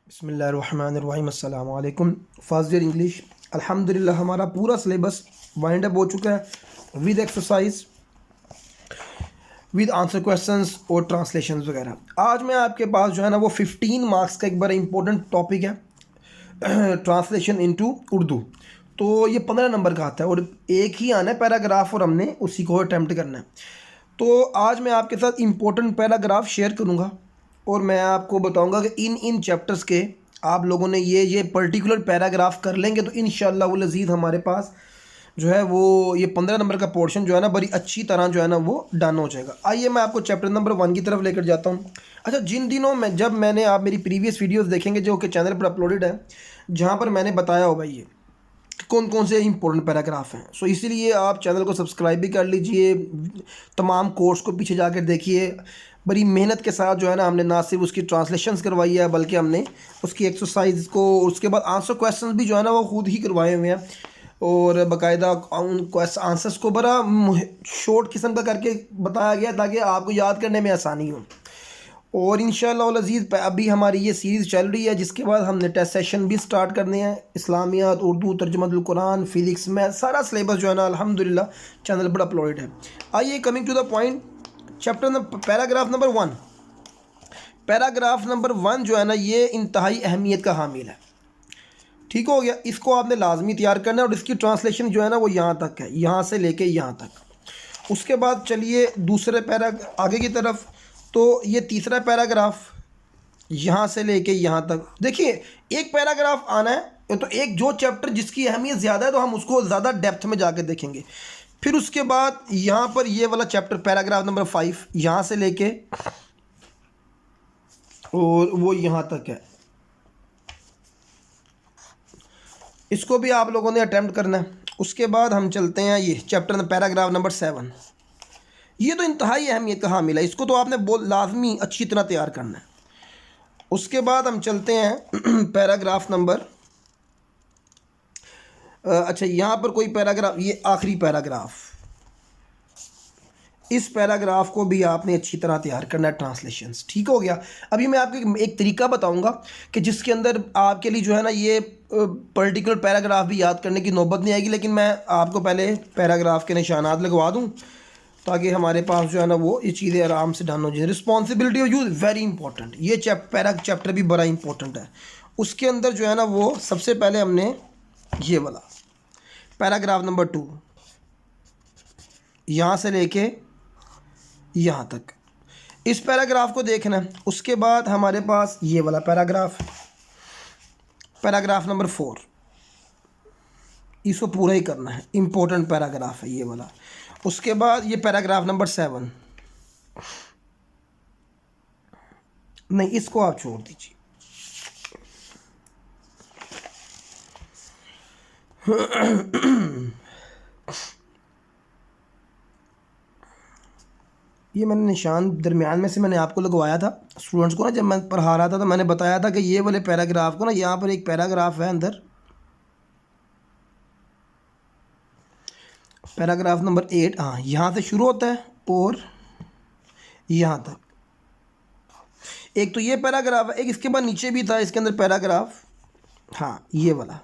बिस्मिल्लाहिर्रहमानिर्रहीम अस्सलाम वालेकुम। फर्स्ट ईयर इंग्लिश अल्हम्दुलिल्लाह हमारा पूरा सिलेबस वाइंड अप हो चुका है with exercise, with answer questions और ट्रांसलेशंस वगैरह। आज मैं आपके पास जो है ना वो 15 मार्क्स का एक बड़ा इंपॉर्टेंट टॉपिक है ट्रांसलेशन इनटू उर्दू। तो ये 15 नंबर का आता है और एक ही आना है पैराग्राफ और हमने उसी को अटैम्प्ट करना है। तो आज मैं आपके साथ इम्पोर्टेंट पैराग्राफ शेयर करूँगा और मैं आपको बताऊंगा कि इन चैप्टर्स के आप लोगों ने ये पर्टिकुलर पैराग्राफ कर लेंगे तो इंशाअल्लाह वुल अज़ीज़ हमारे पास जो है वो ये 15 नंबर का पोर्शन जो है ना बड़ी अच्छी तरह जो है ना वो डन हो जाएगा। आइए मैं आपको चैप्टर नंबर 1 की तरफ लेकर जाता हूँ। अच्छा, जिन दिनों में जब मैंने आप मेरी प्रीवियस वीडियोस देखेंगे जो कि चैनल पर अपलोडेड है, जहाँ पर मैंने बताया होगा ये कौन कौन से इंपॉर्टेंट पैराग्राफ हैं, सो इसीलिए आप चैनल को सब्सक्राइब भी कर लीजिए, तमाम कोर्स को पीछे जाकर देखिए। बड़ी मेहनत के साथ जो है ना हमने ना सिर्फ उसकी ट्रांसलेशंस करवाई है बल्कि हमने उसकी एक्सरसाइज को, उसके बाद आंसर क्वेश्चंस भी जो है ना वो खुद ही करवाए हुए हैं और बाकायदा उन आंसर्स को बड़ा शॉर्ट किस्म का करके बताया गया ताकि आपको याद करने में आसानी हो। और इंशाअल्लाह अल अज़ीज़ अभी हमारी ये सीरीज़ चल रही है जिसके बाद हमने टेस्ट सेशन भी स्टार्ट करने हैं। इस्लामियात, उर्दू, तर्जुमतुल कुरान, फिज़िक्स में सारा सिलेबस जो है ना अल्हम्दुलिल्लाह चैनल पर अपलोडेड है। आइए coming to the point, paragraph number 1। Paragraph number 1 जो है ना ये इंतहाई अहमियत का हामिल है। ठीक हो गया, इसको आपने लाजमी तैयार करना है और इसकी ट्रांसलेशन जो है ना वो यहाँ तक है, यहाँ से लेके यहाँ तक। उसके बाद चलिए दूसरे आगे की तरफ। तो ये तीसरा पैराग्राफ यहाँ से लेके यहाँ तक। देखिए एक पैराग्राफ आना है तो एक जो चैप्टर जिसकी अहमियत ज़्यादा है तो हम उसको ज़्यादा डेप्थ में जाके देखेंगे। फिर उसके बाद यहाँ पर ये वाला चैप्टर पैराग्राफ नंबर 5 यहाँ से लेके और वो यहाँ तक है, इसको भी आप लोगों ने अटेम्प्ट करना है। उसके बाद हम चलते हैं ये चैप्टर पैराग्राफ नंबर 7। ये तो इंतहाई अहमियत का हामिल है, इसको तो आपने लाजमी अच्छी तरह तैयार करना है। उसके बाद हम चलते हैं पैराग्राफ नंबर अच्छा यहाँ पर कोई पैराग्राफ, ये आखिरी पैराग्राफ, इस पैराग्राफ को भी आपने अच्छी तरह तैयार करना है ट्रांसलेशंस। ठीक हो गया। अभी मैं आपको एक तरीका बताऊंगा कि जिसके अंदर आपके लिए जो है ना ये पर्टिकुलर पैराग्राफ भी याद करने की नौबत नहीं आएगी, लेकिन मैं आपको पहले पैराग्राफ के निशानात लगवा दूं ताकि हमारे पास जो है ना वो ये चीज़ें आराम से डन हो जाए। Responsibility of use very important, ये चैप्टर भी बड़ा इंपॉर्टेंट है। उसके अंदर जो है ना वो सबसे पहले हमने ये वाला पैराग्राफ नंबर 2 यहाँ से लेके यहाँ तक, इस पैराग्राफ को देखना है। उसके बाद हमारे पास ये वाला पैराग्राफ, पैराग्राफ नंबर 4, इसको पूरा ही करना है, इंपॉर्टेंट पैराग्राफ है ये वाला। उसके बाद ये पैराग्राफ नंबर 7, नहीं इसको आप छोड़ दीजिए। ये मैंने निशान दरमियान में से मैंने आपको लगवाया था स्टूडेंट्स को ना, जब मैं पढ़ा रहा था तो मैंने बताया था कि ये वाले पैराग्राफ को ना, यहाँ पर एक पैराग्राफ है अंदर, पैराग्राफ नंबर 8, हाँ यहाँ से शुरू होता है और यहाँ तक। एक तो ये पैराग्राफ है, एक इसके बाद नीचे भी था इसके अंदर पैराग्राफ, हाँ ये वाला,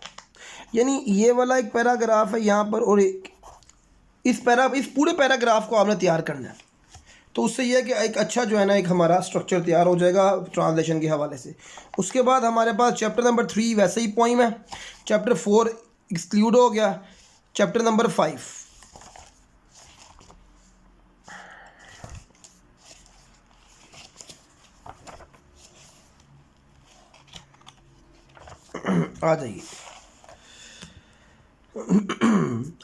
यानी ये वाला एक पैराग्राफ है यहाँ पर और एक इस पूरे पैराग्राफ को आपने तैयार करना है। तो उससे यह है कि एक अच्छा जो है ना एक हमारा स्ट्रक्चर तैयार हो जाएगा ट्रांसलेशन के हवाले से। उसके बाद हमारे पास चैप्टर नंबर 3 वैसे ही पोइम है, चैप्टर 4 एक्सक्लूड हो गया, चैप्टर नंबर 5 आ जाइए।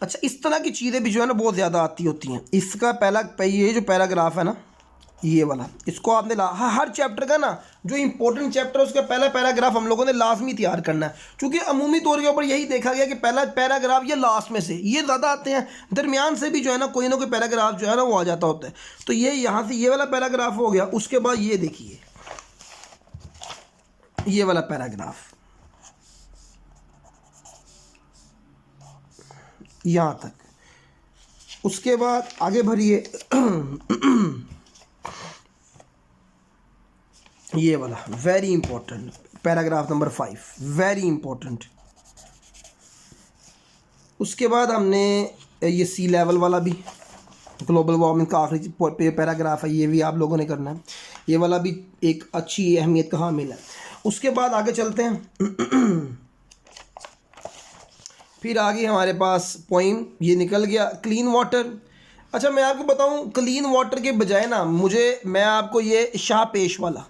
अच्छा, इस तरह की चीज़ें भी जो है ना बहुत ज़्यादा आती होती हैं। इसका ये जो पैराग्राफ है ना ये वाला, इसको आपने हर चैप्टर का ना जो इंपॉर्टेंट चैप्टर है उसका पहला पैराग्राफ हम लोगों ने लाजमी तैयार करना है, क्योंकि अमूमी तौर के ऊपर यही देखा गया कि पहला पैराग्राफ ये लास्ट में से ये ज़्यादा आते हैं, दरमियान से भी जो है ना कोई पैराग्राफ जो है ना वो आ जाता होता है। तो ये यहाँ से ये वाला पैराग्राफ हो गया। उसके बाद ये देखिए ये वाला पैराग्राफ यहाँ तक। उसके बाद आगे भरिए ये वाला very important paragraph number 5, very important. उसके बाद हमने ये सी लेवल वाला भी, ग्लोबल वार्मिंग का आखिरी पैराग्राफ है, ये भी आप लोगों ने करना है। ये वाला भी एक अच्छी अहमियत का हामिल है। उसके बाद आगे चलते हैं। फिर आगे हमारे पास पोइम ये निकल गया, क्लीन वाटर। अच्छा मैं आपको बताऊं, क्लीन वाटर के बजाय ना मैं आपको ये शाह पेश वाला,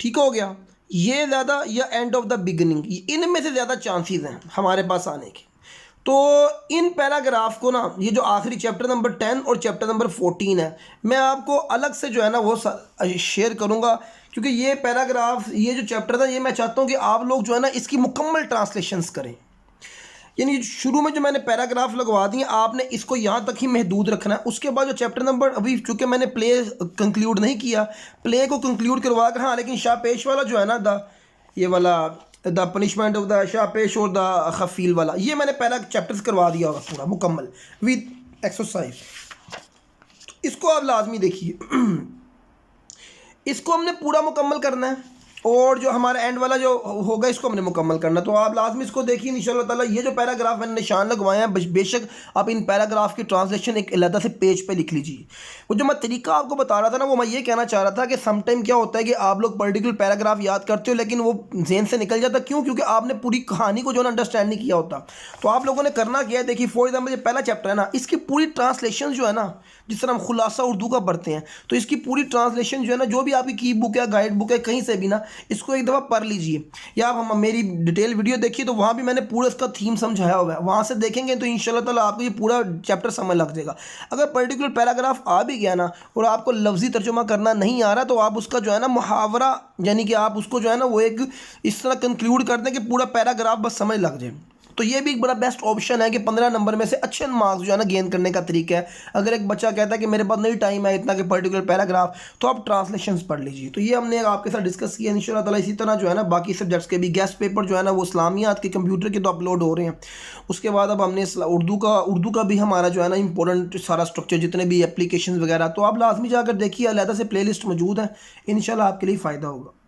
ठीक हो गया, ये ज़्यादा, या एंड ऑफ द बिगनिंग, इनमें से ज़्यादा चांसेस हैं हमारे पास आने के। तो इन पैराग्राफ को ना, ये जो आखिरी चैप्टर नंबर 10 और चैप्टर नंबर 14 है, मैं आपको अलग से जो है ना वो शेयर करूँगा, क्योंकि ये पैराग्राफ, ये जो चैप्टर था, ये मैं चाहता हूँ कि आप लोग जो है ना इसकी मुकम्मल ट्रांसलेशंस करें। यानी शुरू में जो मैंने पैराग्राफ लगवा दिए, आपने इसको यहाँ तक ही महदूद रखना है। उसके बाद जो चैप्टर नंबर, अभी चूँकि मैंने प्ले कंक्लूड नहीं किया, प्ले को कंक्लूड करवा कर, हाँ लेकिन शाह पेश वाला जो है ना, ये वाला the punishment of the Shah पेश और द खफील वाला, ये मैंने पहला चैप्टर्स करवा दिया होगा पूरा मुकम्मल विद एक्सरसाइज। तो इसको आप लाजमी देखिए। इसको हमने पूरा मुकम्मल करना है, और जो हमारा एंड वाला जो होगा इसको हमने मुकम्मल करना। तो आप लाजमी इसको देखिए इंशाअल्लाह ताला। ये जो पैराग्राफ मैंने निशान लगवाए हैं, बेशक आप इन पैराग्राफ की ट्रांसलेशन एक अलग से पेज पे लिख लीजिए। वो जो मैं तरीका आपको बता रहा था ना, वो मैं ये कहना चाह रहा था कि समटाइम क्या होता है कि आप लोग पर्टिकुलर पैराग्राफ याद करते हो, लेकिन वो जेहन से निकल जाता। क्यों? क्योंकि आपने पूरी कहानी को जो है अंडरस्टैंड नहीं किया होता। तो आप लोगों ने करना क्या है, देखिए फॉर एग्जाम्पल ये पहला चैप्टर है ना, इसकी पूरी ट्रांसलेशन जो है ना, जिस तरह हम खुलासा उर्दू का पढ़ते हैं, तो इसकी पूरी ट्रांसलेशन जो है ना, जो भी आपकी की बुक है, गाइड बुक है, कहीं से भी ना, इसको एक दफ़ा पढ़ लीजिए, या आप हम मेरी डिटेल वीडियो देखिए, तो वहाँ भी मैंने पूरा इसका थीम समझाया हुआ है, वहाँ से देखेंगे तो इंशाल्लाह ताला आपको ये पूरा चैप्टर समझ लग जाएगा। अगर पर्टिकुलर पैराग्राफ आ भी गया ना और आपको लफ्ज़ी तर्जुमा करना नहीं आ रहा, तो आप उसका जो है ना मुहावरा, यानी कि आप उसको जो है ना वो एक इस तरह कंक्लूड कर दें कि पूरा पैराग्राफ बस समझ लग जाए। तो ये भी एक बड़ा बेस्ट ऑप्शन है कि 15 नंबर में से अच्छे मार्क्स जो है ना गेन करने का तरीका है। अगर एक बच्चा कहता है कि मेरे पास नहीं टाइम है इतना कि पर्टिकुलर पैराग्राफ, तो आप ट्रांसलेशंस पढ़ लीजिए। तो ये हमने आपके साथ डिस्कस किया इंशाल्लाह ताला। इसी तरह जो है ना बाकी सब्जेक्ट्स के भी गेस्ट पेपर जो है ना वो इस्लामियात के कंप्यूटर के तो अपलोड हो रहे हैं। उसके बाद अब हमने उर्दू का भी हमारा जो है ना इंपॉर्टेंट सारा स्ट्रक्चर, जितने भी एप्लीकेशन वगैरह, तो आप लाजमी जाकर देखिए, अलहदा से प्ले लिस्ट मौजूद है, इंशाल्लाह आपके लिए फ़ायदा होगा।